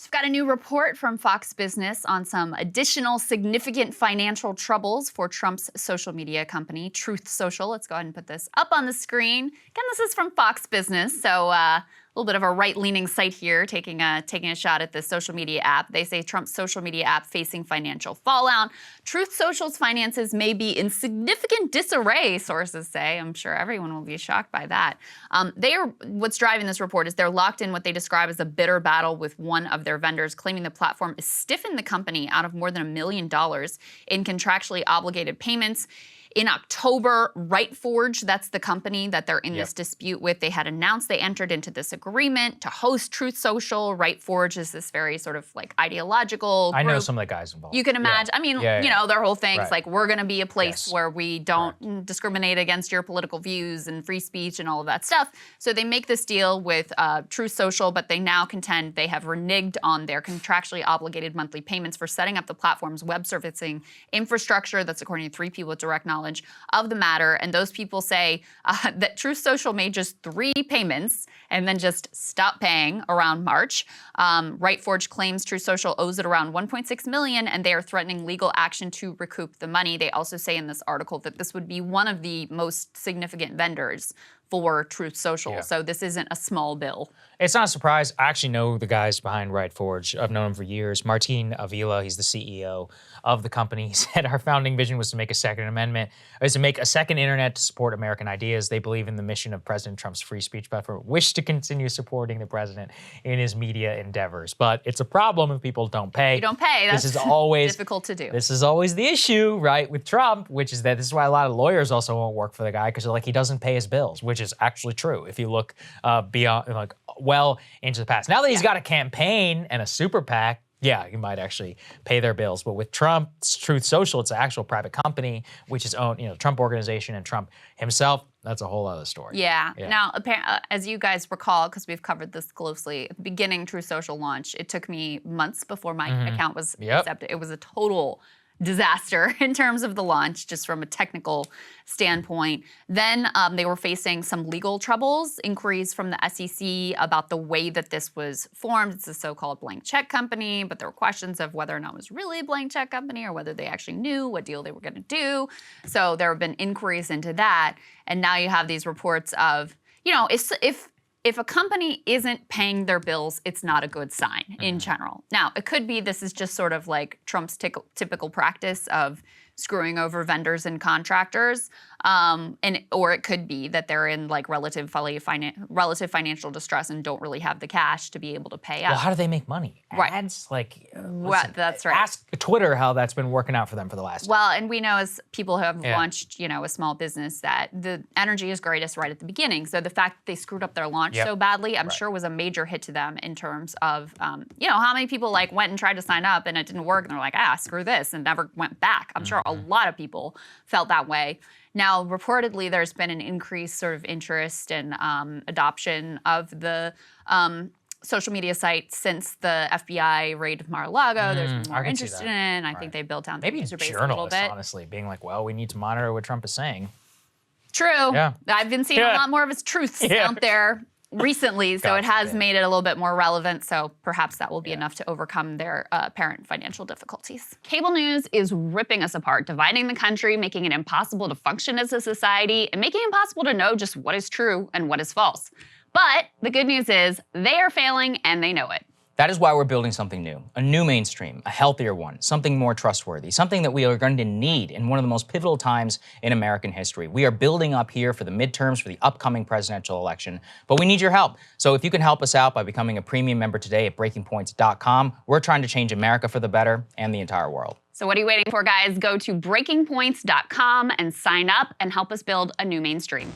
So we've got a new report from Fox Business on some additional significant financial troubles for Trump's social media company, Truth Social. Let's go ahead and put this up on the screen. Again, this is from Fox Business, so a little bit of a right-leaning site here, taking a shot at this social media app. They say Trump's social media app facing financial fallout. Truth Social's finances may be in significant disarray, sources say. I'm sure everyone will be shocked by that. What's driving this report is they're locked in what they describe as a bitter battle with one of their vendors, claiming the platform has stiffened the company out of more than $1 million in contractually obligated payments. In October, RightForge, that's the company that they're in this dispute with, they had announced they entered into this agreement to host Truth Social. RightForge is this very sort of like ideological group. I know some of the guys involved. You can imagine. I mean, you know, their whole thing is like, we're going to be a place where we don't discriminate against your political views and free speech and all of that stuff. So they make this deal with Truth Social, but they now contend they have reneged on their contractually obligated monthly payments for setting up the platform's web servicing infrastructure. That's according to 3 people with direct knowledge of the matter, and those people say that Truth Social made just 3 payments and then just stopped paying around March. RightForge claims Truth Social owes it around $1.6 million, and they are threatening legal action to recoup the money. They also say in this article that this would be one of the most significant vendors for Truth Social, so this isn't a small bill. It's not a surprise. I actually know the guys behind RightForge. I've known him for years. Martin Avila, he's the CEO of the company. He said our founding vision was to make a second amendment, is to make a second internet to support American ideas. They believe in the mission of President Trump's free speech platform, wish to continue supporting the president in his media endeavors. But it's a problem if people don't pay. You don't pay, that's this is always difficult to do. This is always the issue, right, with Trump, which is that this is why a lot of lawyers also won't work for the guy, because they're like, he doesn't pay his bills, which is actually true if you look beyond, like, well into the past. Now that he's got a campaign and a super PAC, yeah, he might actually pay their bills. But with Trump's Truth Social, it's an actual private company, which is owned, Trump Organization and Trump himself. That's a whole other story. Yeah. Now, as you guys recall, because we've covered this closely, at the beginning Truth Social launch, it took me months before my account was accepted. It was a total disaster in terms of the launch, just from a technical standpoint. Then they were facing some legal troubles, inquiries from the SEC about the way that this was formed. It's a so-called blank check company, but there were questions of whether or not it was really a blank check company or whether they actually knew what deal they were going to do. So there have been inquiries into that. And now you have these reports of, if a company isn't paying their bills, it's not a good sign in general. Now, it could be this is just sort of like Trump's typical practice of screwing over vendors and contractors, or it could be that they're in like relative financial distress and don't really have the cash to be able to pay up. Well, how do they make money? Right. Ads? Like, that's right. Ask Twitter how that's been working out for them for the last time. Well, and we know as people who have launched, a small business that the energy is greatest right at the beginning. So the fact that they screwed up their launch so badly, I'm sure was a major hit to them in terms of, how many people like went and tried to sign up and it didn't work and they're like, screw this, and never went back. I'm sure a lot of people felt that way. Now, reportedly, there's been an increased sort of interest and adoption of the social media site since the FBI raid of Mar-a-Lago. There's been more interest in it, and I think they built down the user base a little bit. Honestly, being like, well, we need to monitor what Trump is saying. True. Yeah. I've been seeing a lot more of his truths out there recently, so it has made it a little bit more relevant, so perhaps that will be enough to overcome their apparent financial difficulties. Cable news is ripping us apart, dividing the country, making it impossible to function as a society, and making it impossible to know just what is true and what is false. But the good news is they are failing and they know it. That is why we're building something new, a new mainstream, a healthier one, something more trustworthy, something that we are going to need in one of the most pivotal times in American history. We are building up here for the midterms, for the upcoming presidential election, but we need your help. So if you can help us out by becoming a premium member today at breakingpoints.com, we're trying to change America for the better and the entire world. So what are you waiting for, guys? Go to breakingpoints.com and sign up and help us build a new mainstream.